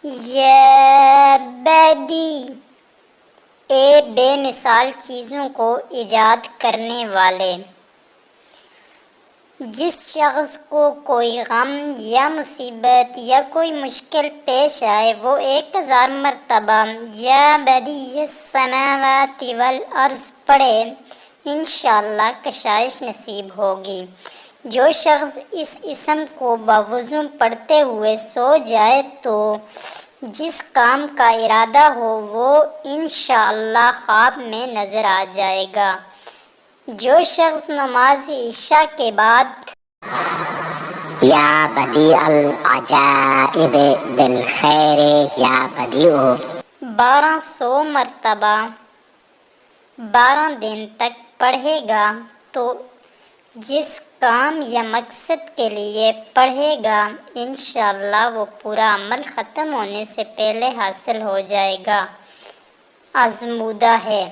یا بدی، اے بے مثال چیزوں کو ایجاد کرنے والے۔ جس شخص کو کوئی غم یا مصیبت یا کوئی مشکل پیش آئے وہ 1000 مرتبہ یا بدیع السماوات والارض پڑھے، انشاءاللہ کشائش نصیب ہوگی۔ جو شخص اس اسم کو بوضو پڑھتے ہوئے سو جائے تو جس کام کا ارادہ ہو وہ انشاءاللہ خواب میں نظر آ جائے گا۔ جو شخص نماز عشاء کے بعد یا بدیع العجائب بالخیر یا بدیع 1200 مرتبہ 12 دن تک پڑھے گا تو جس کام یا مقصد کے لیے پڑھے گا انشاءاللہ وہ پورا عمل ختم ہونے سے پہلے حاصل ہو جائے گا۔ آزمودہ ہے۔